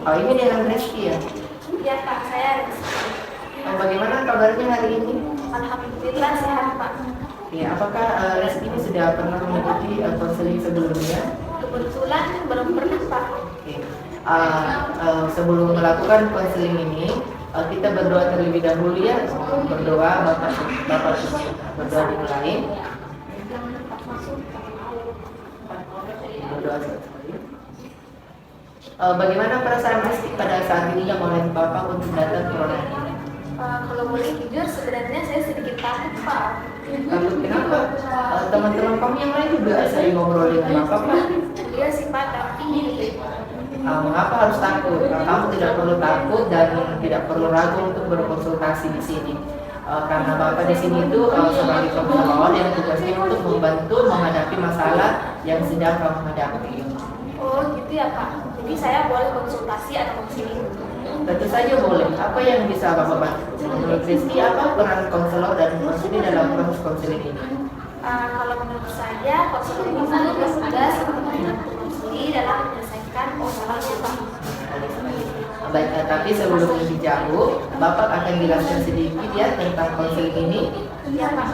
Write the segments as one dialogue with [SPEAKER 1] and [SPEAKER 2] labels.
[SPEAKER 1] Oh, ini dengan Reski ya?
[SPEAKER 2] Iya Pak, saya Rizky.
[SPEAKER 1] Bagaimana kabarnya hari ini?
[SPEAKER 2] Alhamdulillah sehat Pak.
[SPEAKER 1] Ya, apakah Reski ini sudah pernah mengikuti konseling sebelumnya?
[SPEAKER 2] Kebetulan belum pernah Pak.
[SPEAKER 1] Oke. Sebelum melakukan konseling ini, kita berdoa terlebih dahulu ya. Berdoa, Bapak berdoa dimulai. Berdoa sekali. Bagaimana perasaan Reski pada saat ini yang oleh Bapak untuk datang ke ruangan ini?
[SPEAKER 2] Kalau boleh jujur, sebenarnya saya sedikit takut Pak.
[SPEAKER 1] Takut kenapa? Teman-teman kamu yang lain juga sering ngobrol dengan Bapak, Pak.
[SPEAKER 2] Iya sih Pak, tapi
[SPEAKER 1] Mengapa harus takut? Kamu tidak perlu takut dan tidak perlu ragu untuk berkonsultasi di sini. Karena Bapak di sini itu sebagai konselor yang tugasnya untuk membantu menghadapi masalah yang sedang kamu hadapi.
[SPEAKER 2] oh gitu ya Pak. Jadi saya boleh konsultasi atau konseling?
[SPEAKER 1] Tentu saja boleh. Apa yang bisa Bapak bantu? Menurut Rizky, apa peran konselor dan konseling dalam proses konseling ini?
[SPEAKER 2] Kalau menurut saya, konseling itu bertugas untuk membantu konseling dalam menyelesaikan masalahnya Pak.
[SPEAKER 1] Baik, tapi sebelum lebih jauh, Bapak akan jelaskan sedikit ya tentang konseling ini.
[SPEAKER 2] Iya Pak.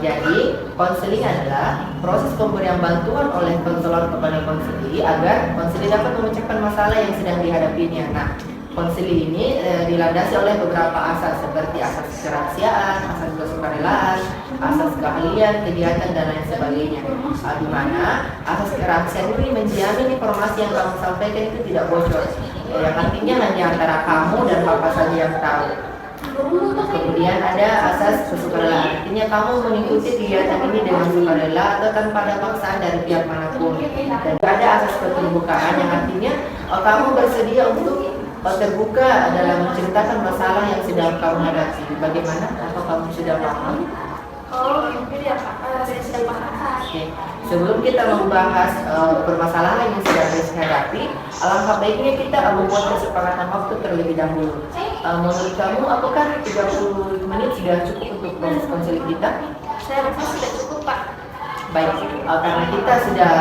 [SPEAKER 1] Jadi, konseling adalah proses pemberian bantuan oleh konselor kepada konseli agar konseli dapat memecahkan masalah yang sedang dihadapinya. Nah, konseli ini dilandasi oleh beberapa asas seperti asas kerahasiaan, asas kesukarelaan, asas keahlian, kegiatan dan lain sebagainya. Di mana asas kerahasiaan ini menjamin informasi yang kamu sampaikan itu tidak bocor. Yang artinya hanya antara kamu dan Bapak saja yang tahu. Kemudian ada asas kesukarelaan, artinya kamu mengikuti kegiatan ini dengan sukarela atau tanpa ada paksaan dari pihak manapun. Dan ada asas keterbukaan yang artinya kamu bersedia untuk terbuka dalam menceritakan masalah yang sedang kamu hadapi. Bagaimana? Apa kamu sudah paham?
[SPEAKER 2] Oh gitu ya Pak, saya sudah paham.
[SPEAKER 1] Oke. Sebelum kita membahas permasalahan yang sedang dihadapi, alangkah baiknya kita membuat kesepakatan waktu terlebih dahulu. Menurut kamu, apakah 30 menit sudah cukup untuk proses konseling kita?
[SPEAKER 2] Saya rasa sudah cukup Pak.
[SPEAKER 1] Baik, karena kita sudah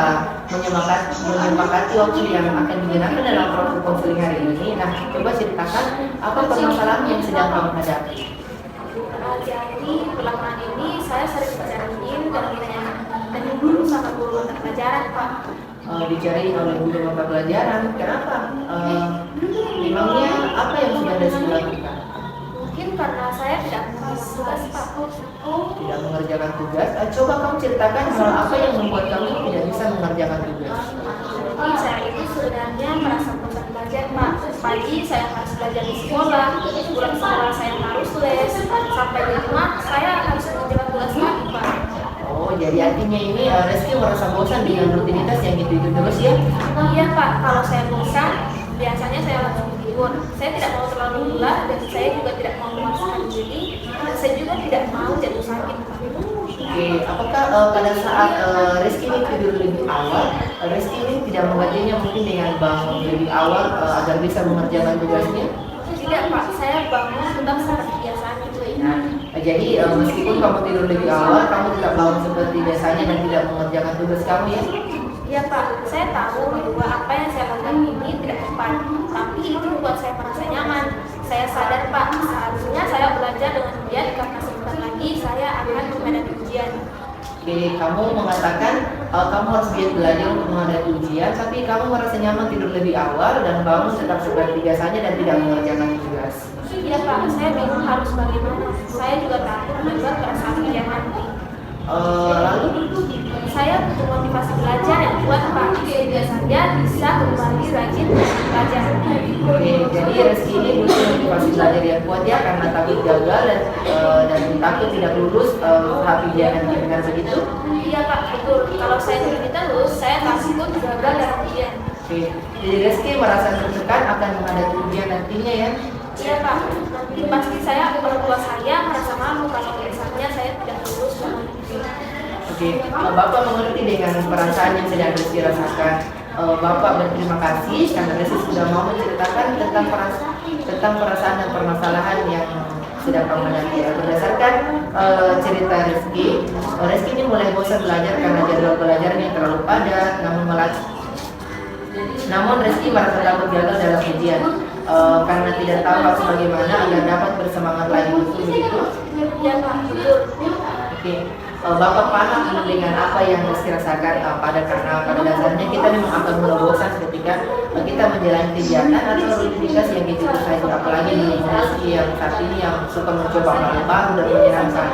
[SPEAKER 1] menyepakati waktu yang akan digunakan dalam proses konseling hari ini. Nah, coba ceritakan apa permasalahan yang sedang kamu hadapi.
[SPEAKER 2] Jadi belakangan ini saya sering dicariin dan ditanya guru sama guru mata pelajaran Pak.
[SPEAKER 1] Dicariin oleh guru mata pelajaran, kenapa? Memangnya apa yang sudah Rizky lakukan?
[SPEAKER 2] Mungkin karena saya tidak mengerjakan tugas Pak.
[SPEAKER 1] Tidak mengerjakan tugas? Coba kamu ceritakan hal apa yang membuat kamu tidak bisa mengerjakan tugas.
[SPEAKER 2] Jadi saya itu sebenarnya merasa bosan belajar Pak. Pagi saya harus belajar di sekolah, pulang sekolah saya harus les, sampai di rumah saya harus mengerjakan tugas lagi Pak.
[SPEAKER 1] Oh, jadi artinya ini Rizky merasa bosan dengan rutinitas yang gitu-gitu terus ya?
[SPEAKER 2] Iya Pak, kalau saya bosan, biasanya saya langsung tidur. Saya tidak mau terlalu lelah dan saya juga tidak mau memaksakan diri. Dan saya juga tidak mau jatuh sakit Pak.
[SPEAKER 1] Oke, apakah pada saat Rizky ini tidur lebih awal, Rizky ini tidak menggantinya mungkin dengan bangun lebih awal agar bisa mengerjakan tugasnya?
[SPEAKER 2] Tidak Pak, saya bangun tetap seperti biasa gitu.
[SPEAKER 1] Nah, jadi meskipun kamu tidur lebih awal, kamu tetap bangun seperti biasanya dan tidak mengerjakan tugas kamu ya?
[SPEAKER 2] Iya Pak, saya tahu bahwa apa yang saya lakukan ini tidak tepat, tapi itu membuat saya merasa nyaman. Saya sadar Pak, seharusnya saya belajar dengan giat karena sebentar lagi saya akan menghadapi ujian.
[SPEAKER 1] Oke, kamu mengatakan kamu harus giat belajar untuk menghadapi ujian, tapi kamu merasa nyaman tidur lebih awal dan bangun tetap seperti biasanya dan tidak mengerjakan tugas.
[SPEAKER 2] Iya Pak, saya bingung harus bagaimana. Saya juga takut dengan perasaan ujian nanti.
[SPEAKER 1] Lalu
[SPEAKER 2] Saya butuh motivasi belajar yang kuat Pak, sehingga saya bisa kembali rajin belajar.
[SPEAKER 1] oke, jadi Rizky ini butuh motivasi belajar yang kuat ya karena takut gagal dan takut tidak lulus tahap ujian nanti, benar begitu?
[SPEAKER 2] Iya Pak, betul. Kalau saya begini terus, saya takut gagal dalam ujian.
[SPEAKER 1] Oke, jadi Rizky merasa tertekan akan menghadapi ujian nantinya ya?
[SPEAKER 2] Iya Pak, nanti pasti saya orang tua saya merasa malu kalau misalnya saya tidak lulus dalam ujian.
[SPEAKER 1] Oke, Bapak mengerti dengan perasaan yang sedang Rizky rasakan. Bapak berterima kasih karena Rizky sudah mau menceritakan tentang perasaan dan permasalahan yang sedang kamu hadapi. Berdasarkan cerita Rizky ini mulai bosan belajar karena jadwal belajarnya terlalu padat, namun malah Namun Rizky merasa takut gagal dalam ujian karena tidak tahu harus bagaimana agar dapat bersemangat lagi. Betul begitu?
[SPEAKER 2] Ya Pak, betul.
[SPEAKER 1] Oke. Bapak paham dengan apa yang Rizky rasakan karena pada dasarnya kita memang akan mulai bosan ketika kita menjalani kegiatan atau rutinitas yang gitu saja, apalagi di Rizky yang saat ini yang suka mencoba hal baru dan menyenangkan.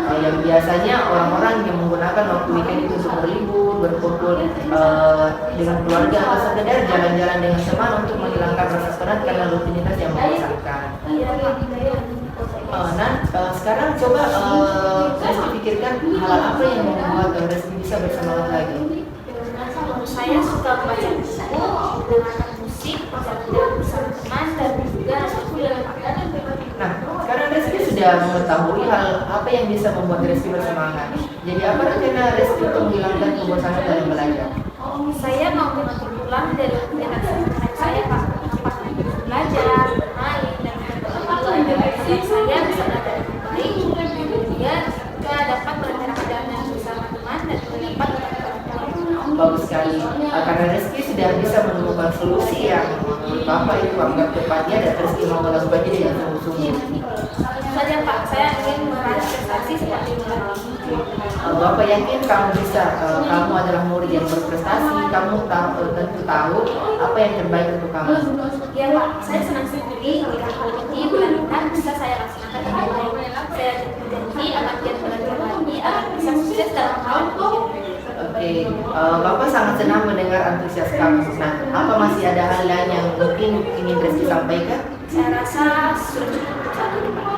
[SPEAKER 1] Yang biasanya orang-orang yang menggunakan waktu weekend itu untuk berlibur, berkumpul dengan keluarga atau sekedar jalan-jalan dengan teman untuk menghilangkan rasa penat karena rutinitas yang membosankan. Sekarang coba Rizky pikirkan hal apa yang membuat Rizky bisa bersemangat lagi.
[SPEAKER 2] Saya suka membaca buku, mendengarkan musik, berjalan bersama teman, dan juga film.
[SPEAKER 1] Nah, sekarang Rizky sudah mengetahui hal apa yang bisa membuat Rizky bersemangat. Jadi apa rencana Rizky untuk menghilangkan kebosanan dalam belajar?
[SPEAKER 2] Saya mau mengatur pulang dari rutinitas saya Pak, belajar, main, dan saya bisa belajar dengan baik, dan juga dapat merencanakan jalan bersama teman dan mendapat
[SPEAKER 1] Bagus sekali, karena Rizky sudah bisa menemukan solusi yang menurut Bapak itu anggap tepatnya dan Rizky mau melakukannya dengan sungguh-sungguh.
[SPEAKER 2] Saja Pak, saya ingin meraih prestasi seperti ini.
[SPEAKER 1] Bapak yakin kamu bisa, kamu adalah murid yang berprestasi, kamu tentu tahu apa yang terbaik untuk kamu.
[SPEAKER 2] Ya Pak, saya senang sekali jika hal ini benar-benar bisa saya laksanakan dengan baik. Saya berjanji akan giat belajar lagi agar bisa sukses dalam hal ujian.
[SPEAKER 1] Oke, Bapak sangat senang mendengar antusias kamu. Nah, apa masih ada hal lain yang mungkin ingin Rizky sampaikan?
[SPEAKER 2] Saya rasa sudah cukup saat ini Pak.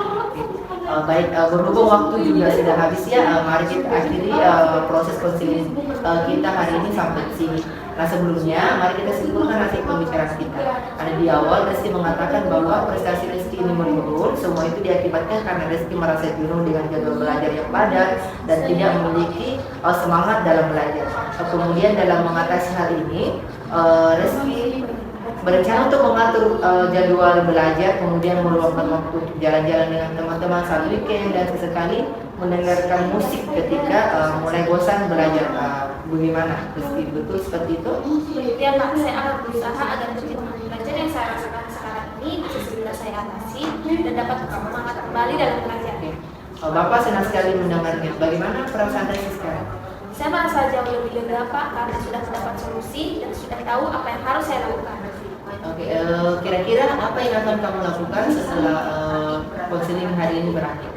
[SPEAKER 1] Baik, berhubung waktu juga sudah habis ya, mari kita akhiri proses konseling kita hari ini sampai di sini. Nah sebelumnya, mari kita simpulkan hasil pembicaraan kita. Ada di awal Rizky mengatakan bahwa prestasi Rizky ini menurun, semua itu diakibatkan karena Rizky merasa jenuh dengan jadwal belajar yang padat dan tidak memiliki semangat dalam belajar. Kemudian dalam mengatasi hal ini, Rizky berencana untuk mengatur jadwal belajar, kemudian meluangkan waktu untuk jalan-jalan dengan teman-teman saat weekend dan sesekali mendengarkan musik ketika mulai bosan belajar. Bagaimana? Betul seperti itu?
[SPEAKER 2] Ya Pak, saya akan berusaha agar kejenuhan belajar yang saya rasakan sekarang ini bisa segera saya atasi dan dapat semangat kembali dalam belajar.
[SPEAKER 1] Bapak senang sekali mendengarnya. Bagaimana perasaan Rizky sekarang?
[SPEAKER 2] Saya merasa jauh lebih lega Pak karena sudah mendapat solusi dan sudah tahu apa yang harus saya lakukan.
[SPEAKER 1] Oke, kira-kira apa yang akan kamu lakukan setelah konseling hari ini berakhir?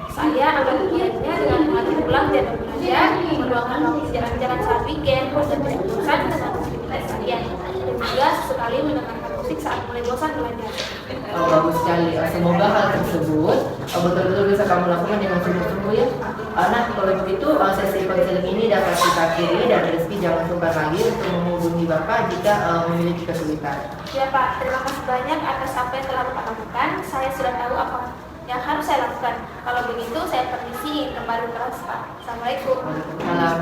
[SPEAKER 2] Saya akan memulainya dengan mengatur pulang jadwal belajar, meluangkan waktu jalan-jalan saat weekend, dan bosan dengan aktivitas harian, dan juga sesekali mendengarkan musik saat mulai bosan belajar.
[SPEAKER 1] Bagus sekali. Semoga hal tersebut betul-betul bisa kamu lakukan dengan sungguh-sungguh ya. Nah, kalau begitu sesi konseling ini dapat kita akhiri dan Rizky jangan sungkan lagi untuk menghubungi Bapak jika memiliki kesulitan.
[SPEAKER 2] Ya Pak, terima kasih banyak atas apa yang telah Bapak lakukan. Saya sudah tahu apa yang harus saya lakukan. Kalau begitu, saya permisi kembali ke kelas Pak. Assalamualaikum.
[SPEAKER 1] Waalaikumsalam.